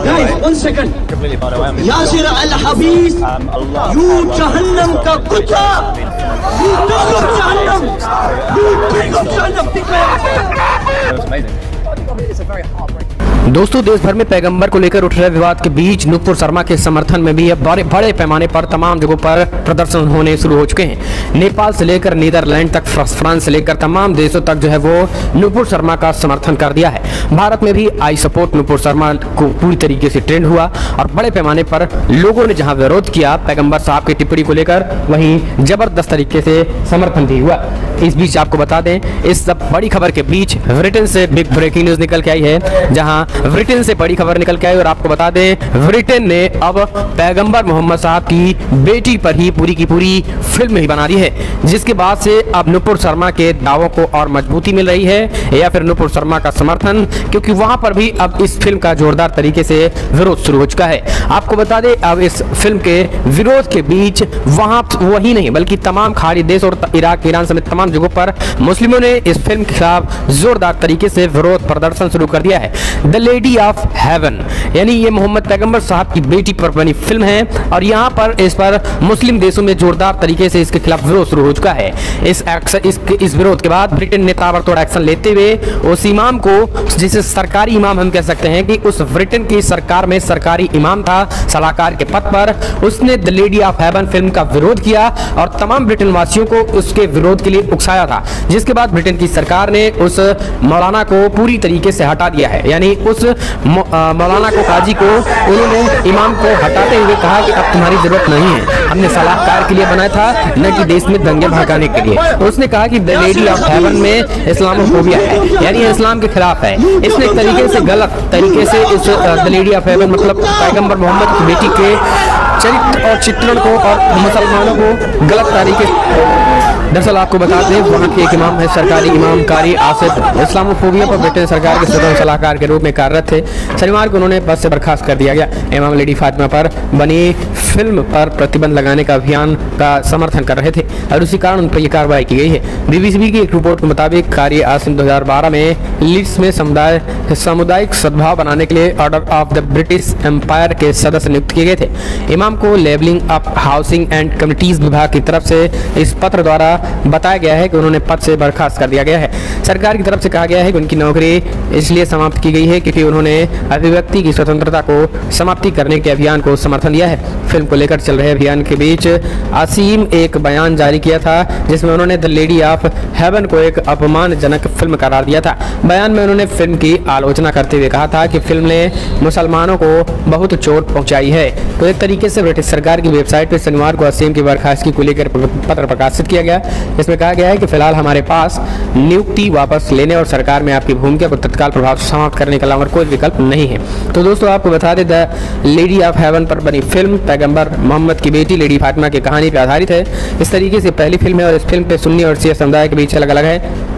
1 second. Yasir Al हबीस, you जहन्नम का कुत्ता, यू जहन्नम, दोस्तों, देश भर में पैगंबर को लेकर उठ रहे विवाद के बीच नुपुर शर्मा के समर्थन में भी अब बड़े पैमाने पर तमाम जगहों पर प्रदर्शन होने शुरू हो चुके हैं। नेपाल से लेकर नीदरलैंड तक, फ्रांस से लेकर तमाम देशों तक जो है वो नुपुर शर्मा का समर्थन कर दिया है। भारत में भी आई सपोर्ट नुपुर शर्मा को पूरी तरीके से ट्रेंड हुआ और बड़े पैमाने पर लोगों ने जहां विरोध किया पैगंबर साहब की टिप्पणी को लेकर, वहीं जबरदस्त तरीके से समर्थन भी हुआ। इस बीच आपको बता दें, इस सब बड़ी खबर के बीच ब्रिटेन से बिग ब्रेकिंग न्यूज निकल के आई है, जहां ब्रिटेन से बड़ी खबर निकल के आई और आपको बता दें ब्रिटेन ने अब पैगंबर मोहम्मद साहब की बेटी पर ही पूरी की पूरी फिल्म ही बना दी है, जिसके बाद से अब नुपुर शर्मा के दावों को और मजबूती मिल रही है या फिर नुपुर शर्मा का समर्थन, क्योंकि वहां पर भी अब इस फिल्म का जोरदार तरीके से विरोध शुरू हो चुका है। आपको बता दें, अब इस फिल्म के विरोध के बीच वहां वही नहीं बल्कि तमाम खाड़ी देश और इराक, ईरान समेत तमाम जगहों पर मुस्लिमों ने इस फिल्म के खिलाफ जोरदार तरीके से विरोध प्रदर्शन शुरू कर दिया है। द लेडी ऑफ हेवन, यानी ये मोहम्मद पैगंबर साहब की बेटी पर बनी फिल्म है और यहाँ पर इस पर मुस्लिम देशों में जोरदार तरीके से इसके खिलाफ विरोध शुरू हो चुका है। इस विरोध के बाद ब्रिटेन ने ताबड़तोड़ एक्शन लेते हुए उस इमाम को, जिसे सरकारी इमाम हम कह सकते हैं कि उस ब्रिटेन की सरकार में सरकारी इमाम था सलाहकार के पद पर, उसने the lady of haven film का विरोध किया और तमाम ब्रिटेन वासियों को उसके विरोध के लिए उकसाया था, जिसके बाद ब्रिटेन की सरकार ने उस मौलाना को पूरी तरीके से हटा दिया है। यानी उस मौलाना को, काजी को, उन्होंने इमाम को हटाते हुए कहा कि अब तुम्हारी जरूरत नहीं है, हमने सलाहकार के लिए बनाया था न कि देश में दंगे भड़काने के लिए। उसने कहा कि द लेडी ऑफ हेवन में इस्लामोफोबिया है, यानी इस्लाम के खिलाफ है। इसने एक तरीके से गलत तरीके से इस द लेडी ऑफ हेवन मतलब पैगंबर मोहम्मद की बेटी के चरित्र और चित्रण को और मुसलमानों को गलत तरीके। दरअसल आपको बता दें, वहाँ के एक इमाम है सरकारी इमाम कारी आसिफ, इस्लामोफोबिया पर ब्रिटेन सरकार के स्वतंत्र सलाहकार के रूप में कार्यरत थे। शनिवार को उन्होंने पद से बर्खास्त कर दिया गया। इमाम लेडी फातिमा पर बनी फिल्म पर प्रतिबंध लगाने का अभियान का समर्थन कर रहे थे और उसी कारण उन पर यह कार्रवाई की गई है। बीबीसी की एक रिपोर्ट के मुताबिक कारी आसिफ 2012 में लीड्स में सामुदायिक सद्भाव बनाने के लिए order of the British empire के सदस्य नियुक्त किए गए थे। इमाम को levelling up housing and communities विभाग की तरफ से इस पत्र द्वारा बताया गया है कि उन्होंने पद से बर्खास्त कर दिया गया है। सरकार की तरफ से कहा गया है कि उनकी नौकरी इसलिए समाप्त की गई है क्योंकि उन्होंने अभिव्यक्ति की स्वतंत्रता को समाप्ति करने के अभियान को समर्थन दिया है। फिल्म को लेकर चल रहे अभियान के बीच आसिम एक बयान जारी किया था जिसमें उन्होंने द लेडी ऑफ हेवन को एक अपमानजनक फिल्म करार दिया था। बयान में उन्होंने फिल्म की आलोचना करते हुए कहा था कि फिल्म ने मुसलमानों को बहुत चोट पहुंचाई है। तो एक तरीके से ब्रिटिश सरकार की वेबसाइट पर शनिवार को आसिम की बर्खास्तगी को लेकर पत्र प्रकाशित किया गया। इसमें कहा गया है कि फिलहाल हमारे पास नियुक्ति वापस लेने और सरकार में आपकी भूमिका को तत्काल प्रभाव से समाप्त करने के अलावा कोई विकल्प नहीं है। तो दोस्तों, आपको बता दें, द लेडी ऑफ हेवन पर बनी फिल्म पैगंबर मोहम्मद की बेटी लेडी फातिमा की कहानी पर आधारित है। इस तरीके से पहली फिल्म है और इस फिल्म पे सुन्नी और शिया समुदाय के बीच अलग अलग है।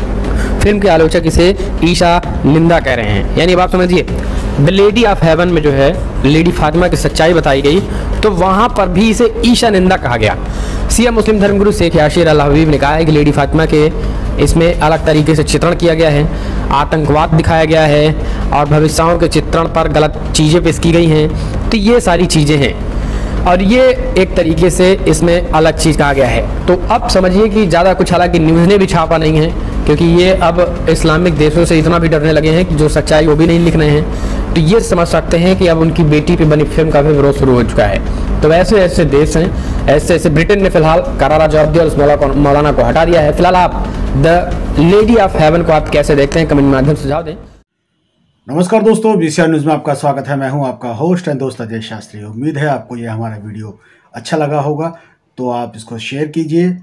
फिल्म के आलोचक इसे ईशा निंदा कह रहे हैं। यानी आप समझिए, द लेडी ऑफ हेवन में जो है लेडी फातिमा की सच्चाई बताई गई तो वहाँ पर भी इसे ईशा निंदा कहा गया। सिया मुस्लिम धर्मगुरु शेख यासिर अल हबीब ने कहा है कि लेडी फातिमा के इसमें अलग तरीके से चित्रण किया गया है, आतंकवाद दिखाया गया है और भविष्यों के चित्रण पर गलत चीज़ें पेश की गई हैं। तो ये सारी चीज़ें हैं और ये एक तरीके से इसमें अलग चीज़ कहा गया है। तो अब समझिए कि ज़्यादा कुछ हालांकि न्यूज़ ने भी छापा नहीं है, क्योंकि ये अब इस्लामिक देशों से इतना भी डरने लगे हैं कि जो सच्चाई वो भी नहीं लिख रहे हैं। तो ये समझ सकते हैं कि अब उनकी बेटी पे बनी फिल्म का भी विरोध शुरू हो चुका है। तो ऐसे ऐसे देश हैं, ऐसे ऐसे ब्रिटेन ने फिलहाल करारा जवाब दिया और उस मौलाना को हटा दिया है। फिलहाल आप द लेडी ऑफ हेवन को आप कैसे देखते हैं, कमेंट माध्यम से सुझाव दें। नमस्कार दोस्तों, बीसीआर न्यूज़ में आपका स्वागत है। मैं हूं आपका होस्ट एंड दोस्त अजय शास्त्री। उम्मीद है आपको ये हमारा वीडियो अच्छा लगा होगा, तो आप इसको शेयर कीजिए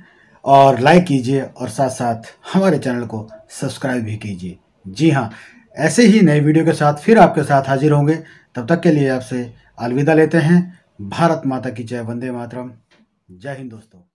और लाइक कीजिए और साथ साथ हमारे चैनल को सब्सक्राइब भी कीजिए। जी हाँ, ऐसे ही नए वीडियो के साथ फिर आपके साथ हाजिर होंगे। तब तक के लिए आपसे अलविदा लेते हैं। भारत माता की जय, वंदे मातरम। जय हिंद दोस्तों।